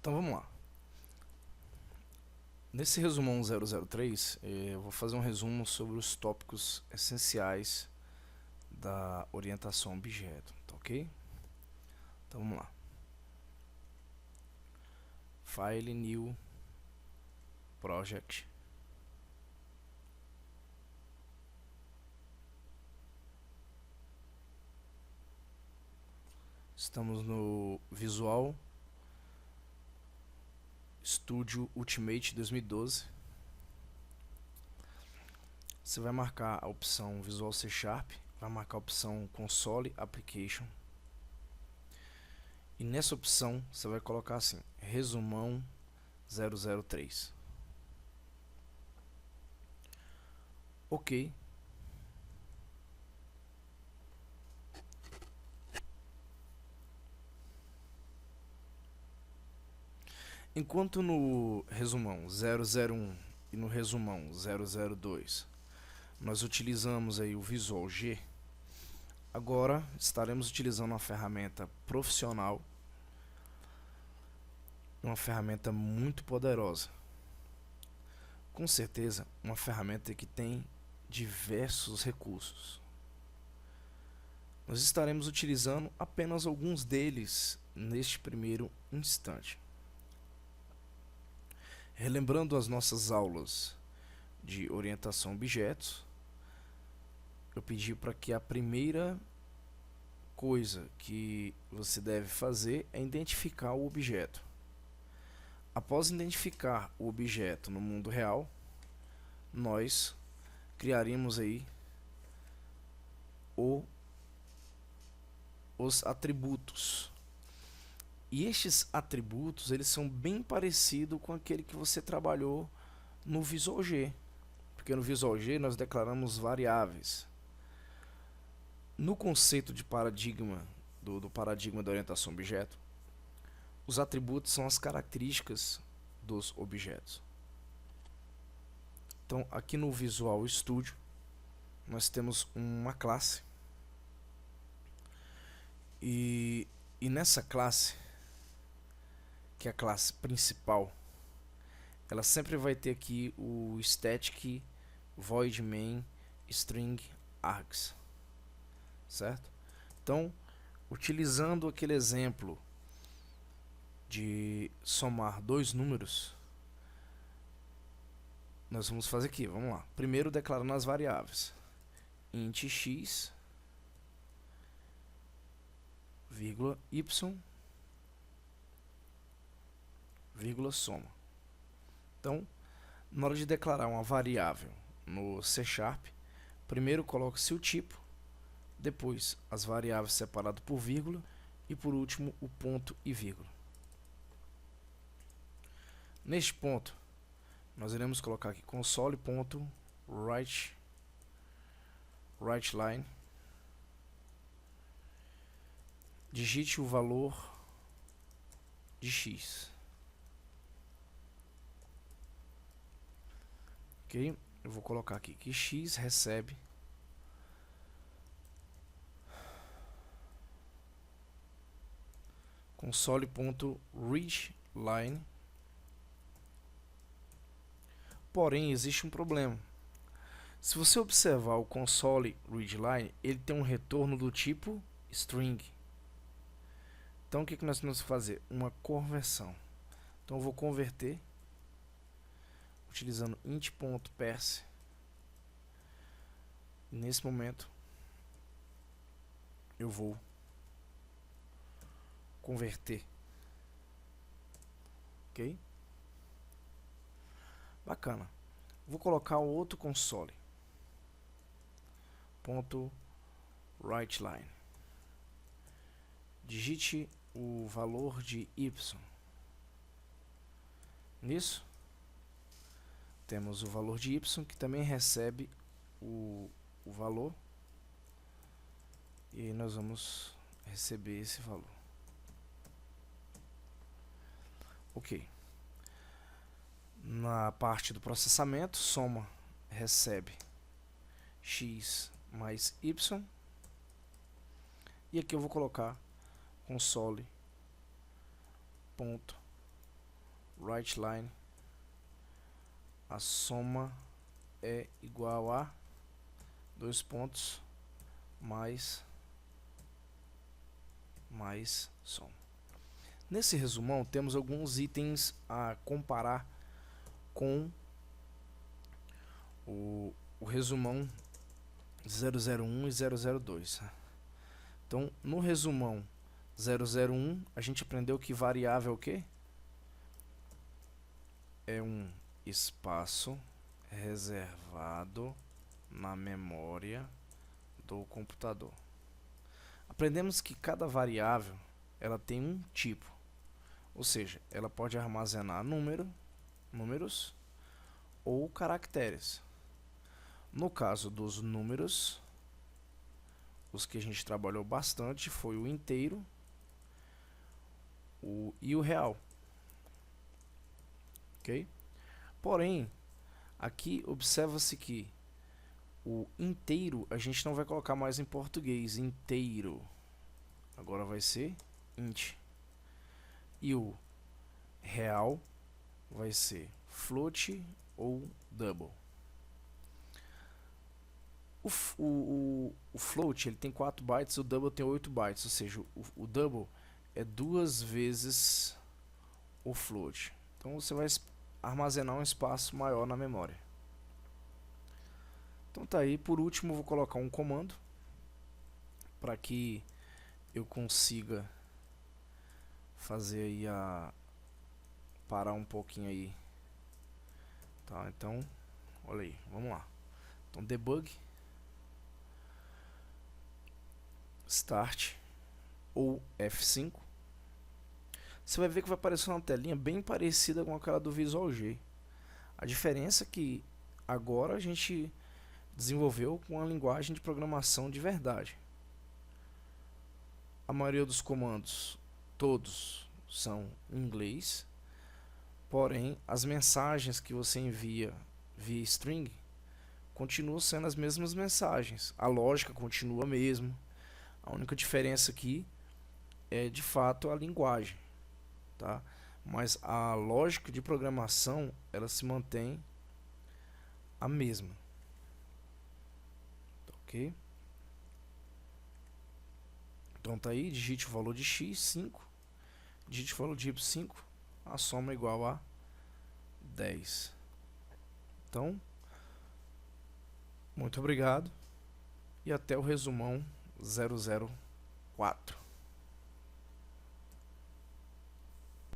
Então vamos lá. Nesse resumão 003, eu vou fazer um resumo sobre os tópicos essenciais da orientação a objeto, tá ok? Então vamos lá. File, New, Project. Estamos no Visual Studio Ultimate 2012. Você vai marcar a opção Visual C Sharp, vai marcar a opção Console Application. E nessa opção você vai colocar assim, resumão 003. Ok. Enquanto no resumão 001 e no resumão 002 nós utilizamos aí o Visual G, agora estaremos utilizando uma ferramenta profissional, uma ferramenta muito poderosa. Com certeza, uma ferramenta que tem diversos recursos. Nós estaremos utilizando apenas alguns deles neste primeiro instante. Relembrando as nossas aulas de orientação a objetos, eu pedi para que a primeira coisa que você deve fazer é identificar o objeto. Após identificar o objeto no mundo real, nós criaríamos aí os atributos. E estes atributos, eles são bem parecidos com aquele que você trabalhou no Visual G. Porque no Visual G nós declaramos variáveis. No conceito de paradigma, do paradigma da orientação a objeto, os atributos são as características dos objetos. Então, aqui no Visual Studio, nós temos uma classe. E nessa classe, que é a classe principal, ela sempre vai ter aqui o static void main string args, certo? Então, utilizando aquele exemplo de somar dois números, nós vamos fazer aqui, vamos lá. Primeiro declarando as variáveis. Int x, vírgula y, vírgula soma. Então, na hora de declarar uma variável no C Sharp, primeiro coloca-se o tipo, depois as variáveis separadas por vírgula e por último o ponto e vírgula. Neste ponto, nós iremos colocar aqui console.writeLine. Digite o valor de x. Ok? Eu vou colocar aqui que x recebe console.readLine. Porém, existe um problema. Se você observar o console readLine, ele tem um retorno do tipo string. Então, o que nós temos que fazer? Uma conversão. Então, eu vou converter utilizando int.parse. Nesse momento, eu vou converter. Ok? Bacana. Vou colocar o outro console. .writeLine. Digite o valor de y. Nisso, temos o valor de y, que também recebe o valor. E aí nós vamos receber esse valor. Ok. Na parte do processamento, soma recebe x mais y. E aqui eu vou colocar console.writeLine. writeLine, a soma é igual a 2 pontos mais som. Nesse resumão temos alguns itens a comparar com o resumão 001 e 002. Então, no resumão 001, a gente aprendeu que variável é o quê? É um espaço reservado na memória do computador. Aprendemos que cada variável ela tem um tipo, ou seja, ela pode armazenar números ou caracteres. No caso dos números, os que a gente trabalhou bastante foi o inteiro e o real. Ok? Porém, aqui observa-se que o inteiro a gente não vai colocar mais em português, inteiro. Agora vai ser int. E o real vai ser float ou double. O float ele tem 4 bytes, o double tem 8 bytes, ou seja, o double é 2 vezes o float. Então você vai armazenar um espaço maior na memória. Então tá aí, por último eu vou colocar um comando para que eu consiga fazer aí parar um pouquinho aí. Tá, então, olha aí, vamos lá. Então debug start ou F5. Você vai ver que vai aparecer uma telinha bem parecida com aquela do Visual G. A diferença é que agora a gente desenvolveu com uma linguagem de programação de verdade. A maioria dos comandos, todos, são em inglês, porém as mensagens que você envia via string continuam sendo as mesmas mensagens. A lógica continua a mesma. A única diferença aqui é de fato a linguagem, tá? Mas a lógica de programação ela se mantém a mesma. Ok? Então tá aí, digite o valor de x, 5. Digite o valor de y, 5. A soma é igual a 10. Então, muito obrigado e até o resumão 004.